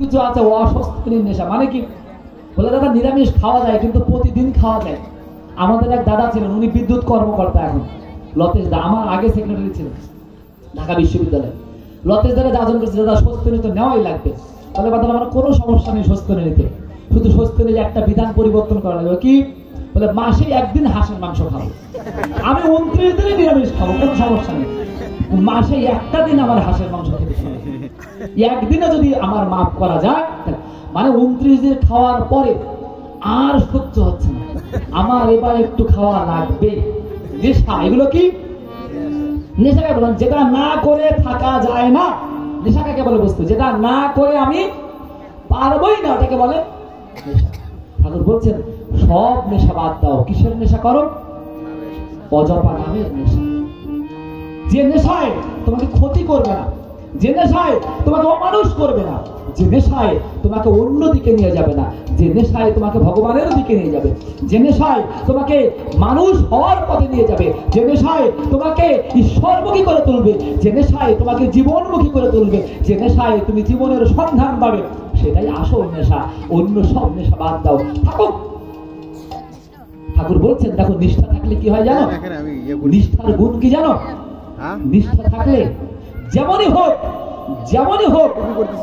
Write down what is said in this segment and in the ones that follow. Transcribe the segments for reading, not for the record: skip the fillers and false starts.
কিছু আছে অস্বস্তির নেশা। মানে কি? বলে দাদা নিরামিষ খাওয়া যায় কিন্তু প্রতিদিন খাওয়া যায়। আমাদের এক দাদা ছিলেন, উনি বিদ্যুৎ কর্মকর্তা, এখন লতেশ দা, আমার আগে সেক্রেটারি ছিলেন ঢাকা বিশ্ববিদ্যালয়ে। লতেশ দারা যাজন করছে দাদা স্বস্তিনী তো নেওয়াই লাগবে। তাহলে বাদল আমার কোনো সমস্যা নেই স্বস্তিনী নিতে, শুধু স্বস্তিনী একটা বিধান পরিবর্তন করা লাগবে। কি বলে? মাসে একদিন হাঁসের মাংস খাবো, আমি 29 দিনে নিরামিষ খাবো, কোনো সমস্যা নেই, মাসে একটা দিন আমার হাঁসের মাংস খেতে হবে। একদিনে যদি আমার মাফ করা যায়, মানে 29 দিন খাওয়ার পরে আর সহ্য হচ্ছে না, আমার এবার একটু খাওয়া লাগবে। নেশা, এগুলো কি নেশাকে বলেন? যেটা না করে থাকা যায় না, নেশা কাকে বলে? বস্তু যেটা না করে আমি পারবোই না, ওটাকে বলে নেশা। ঠাকুর বলছেন সব নেশা বাদ দাও। কিসের নেশা করো? অজপা নামের নেশা। যে নেশায় তোমাকে ক্ষতি করবে না, যে নেশায় তোমাকে অমানুষ করবে না, যে নেশায় তোমাকে অন্যদিকে নিয়ে যাবে না, যে নেশায় তোমাকে ভগবানের দিকে নিয়ে যাবে, যে নেশায় তোমাকে মানুষ হওয়ার পথে নিয়ে যাবে, যে নেশায় তোমাকে ঈশ্বরমুখী করে তুলবে, যে নেশায় তোমাকে জীবনমুখী করে তুলবে, যে নেশায় তুমি জীবনের সন্ধান পাবে, সেটাই আসল নেশা। অন্য সব নেশা বাদ দাও। থাকুক। ঠাকুর বলছেন দেখো নিষ্ঠা থাকলে কি হয় জানো? নিষ্ঠার গুণ কি জানো? নিষ্ঠা থাকলে যেমনই হোক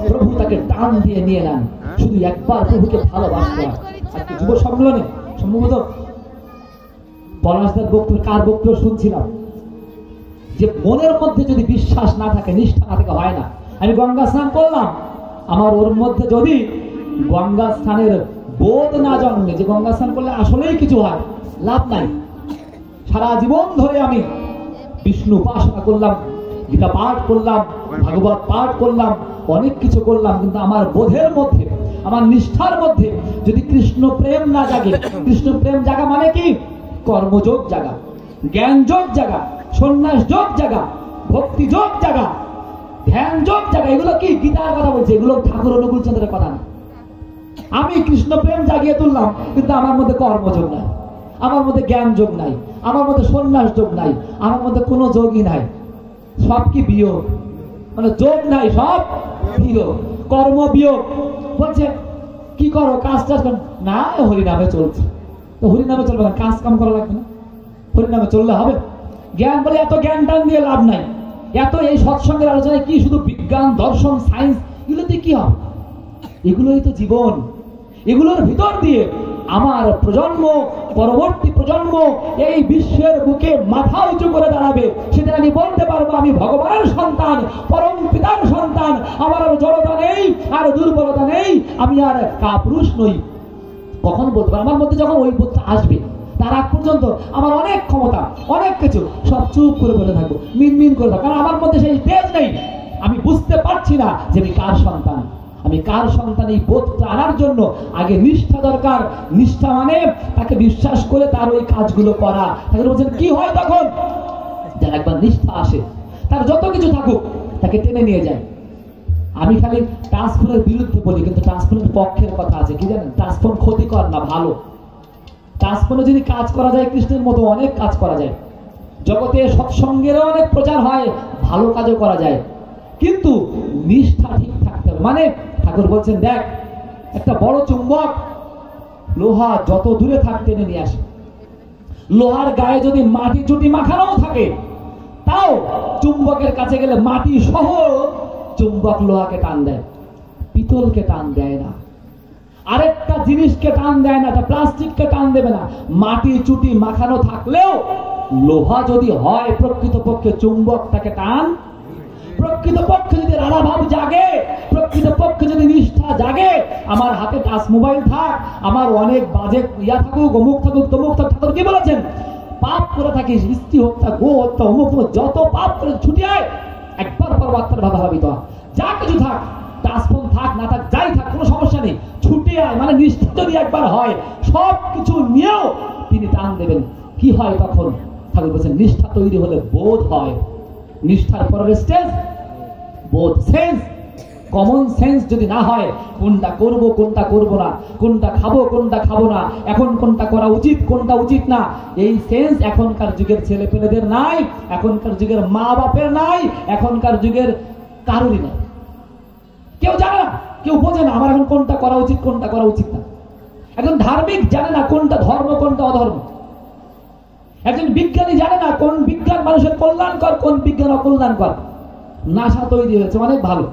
প্রভু তাকে টান দিয়ে নিয়ে নেন। শুধু একবার প্রভুকে ভালোবাসতে হয়। আজকে যুব সম্মেলনে সম্ভবত পলাশদার বক্তব্য, কার বক্তব্য শুনছিলাম, যে মনের মধ্যে যদি বিশ্বাস না থাকে, নিষ্ঠা না থাকে, হয় না। আমি গঙ্গা স্নান করলাম, আমার ওর মধ্যে যদি গঙ্গা স্নানের বোধ না জন্মে, যে গঙ্গা স্নান করলে আসলেই কিছু হয়, লাভ নাই। সারা জীবন ধরে আমি বিষ্ণু উপাসনা করলাম, গীতা পাঠ করলাম, ভাগবত পাঠ করলাম, অনেক কিছু করলাম, কিন্তু আমার বোধের মধ্যে, আমার নিষ্ঠার মধ্যে যদি কৃষ্ণ প্রেম না জাগে, কৃষ্ণ প্রেম জাগা মানে কি? কর্মযোগ জাগা, জ্ঞান যোগ জাগা, সন্ন্যাস যোগ জাগা, ভক্তি যোগ জাগা, ধ্যান যোগ জাগা। এগুলো কি? গীতার কথা বলছে, এগুলো ঠাকুর অনুকূল চন্দ্রের কথা না। আমি কৃষ্ণ প্রেম জাগিয়ে তুললাম, কিন্তু আমার মধ্যে কর্মযোগ নাই, আমার মধ্যে জ্ঞান যোগ নাই, আমার মধ্যে সন্ন্যাস যোগ নাই, আমার মধ্যে কোনো যোগই নাই। সব কি বিয়োগ? মানে যোগ নাই, সব বিয়োগ, কর্ম বিয়োগ। বলছে কি করো? কাজ টাজ করো না, হরিনামে চলছে। তো হরিনামে চলবে না, কাজ কাম করা লাগবে না? হরিনামে চললে হবে? জ্ঞান বলে এত জ্ঞান টান দিয়ে লাভ নাই। এত এই সৎসঙ্গের আলোচনায় কি শুধু বিজ্ঞান, দর্শন, সায়েন্স, এগুলোতে কি হবে? এগুলোই তো জীবন। এগুলোর ভিতর দিয়ে আমার প্রজন্ম, পরবর্তী প্রজন্ম এই বিশ্বের বুকে মাথা উঁচু করে দাঁড়াবে। সেটা আমি বলতে পারবো আমি ভগবানের সন্তান, পরম পিতার সন্তান। আমার আর জড়তা নেই, আর দুর্বলতা নেই, আমি আর কাপুরুষ নই। কখন বলতে পারবো? আমার মধ্যে যখন ওই বোধটা আসবে, তার আগ পর্যন্ত আমার অনেক ক্ষমতা, অনেক কিছু, সব চুপ করে বলে থাকবো, মিনমিন করে থাকবো। কারণ আমার মধ্যে সেই তেজ নেই। আমি বুঝতে পারছি না যে আমি কার সন্তান, আমি কার সন্তান। এই বোধটা আনার জন্য আগে নিষ্ঠা দরকার। নিষ্ঠা মানে তাকে বিশ্বাস করে তার ওই কাজগুলো করা। তাকে বলছেন কি হয় তখন? যার একবার নিষ্ঠা আসে, তার যত কিছু থাকুক তাকে টেনে নিয়ে যায়। আমি খালি ট্রান্সফোনের বিরুদ্ধে বলি, কিন্তু ট্রান্সফোনের পক্ষের কথা আছে। কি জানেন? ট্রান্সফোন ক্ষতিকর না, ভালো। ট্রান্সফোনে যদি কাজ করা যায়, কৃষ্ণের মতো অনেক কাজ করা যায়। জগতে সৎসঙ্গেরও অনেক প্রচার হয়, ভালো কাজও করা যায়, কিন্তু নিষ্ঠা ঠিক থাকতে হবে। মানে ঠাকুর বলছেন দেখ, একটা বড় চুম্বক লোহা যত দূরে থাক টেনে নিয়ে আসে। লোহার গায়ে যদি মাটি চুটি মাখানো থাকে, তাও চুম্বকের কাছে গেলে মাটি সহ চুম্বক লোহাকে টান দেয়, পিতলকে টান দেয় না, আরেকটা জিনিসকে টান দেয় না, প্লাস্টিককে টান দেবে না। মাটি চুটি মাখানো থাকলেও লোহা যদি হয়, প্রকৃতপক্ষে চুম্বকটাকে টান। প্রকৃতপক্ষে যদি রাধাভাব জাগে, প্রকৃতপক্ষে যদি নিষ্ঠা জাগে, আমার হাতে টাচ মোবাইল থাক, আমার অনেক বাজে ইয়া থাকুক, অমুক থাকুক, তমুক থাকুক, ঠাকুর কি বলেছেন? পাপ করে থাকিস, স্ত্রী হত্যা, গো হত্যা, অমুক, যত পাপ করে ছুটি আয়, একবার পরমাত্মার ভাবা ভাবিত যা কিছু থাক, টাচফোন থাক না থাক, যাই থাক, কোনো সমস্যা নেই, ছুটি আয়। মানে নিষ্ঠা যদি একবার হয়, সব কিছু নিয়েও তিনি টান দেবেন। কি হয় তখন? ঠাকুর বলছেন নিষ্ঠা তৈরি হলে বোধ হয়। নিষ্ঠার পরের স্টেজ বোধ, সেন্স। কমন সেন্স যদি না হয়, কোনটা করব কোনটা করব না, কোনটা খাবো কোনটা খাবো না, এখন কোনটা করা উচিত কোনটা উচিত না, এই সেন্স এখনকার যুগের ছেলে পেলেদের নাই, এখনকার যুগের মা বাপের নাই, এখনকার যুগের কারোরই নাই। কেউ জানে না। কেউ বোঝে না আমার এখন কোনটা করা উচিত কোনটা করা উচিত না। একজন ধার্মিক জানে না কোনটা ধর্ম কোনটা অধর্ম। একজন বিজ্ঞানী জানে না কোন বিজ্ঞান মানুষের কল্যাণকর কোন বিজ্ঞান অকল্যাণকর। নাসা তৈরি হয়েছে অনেক ভালো,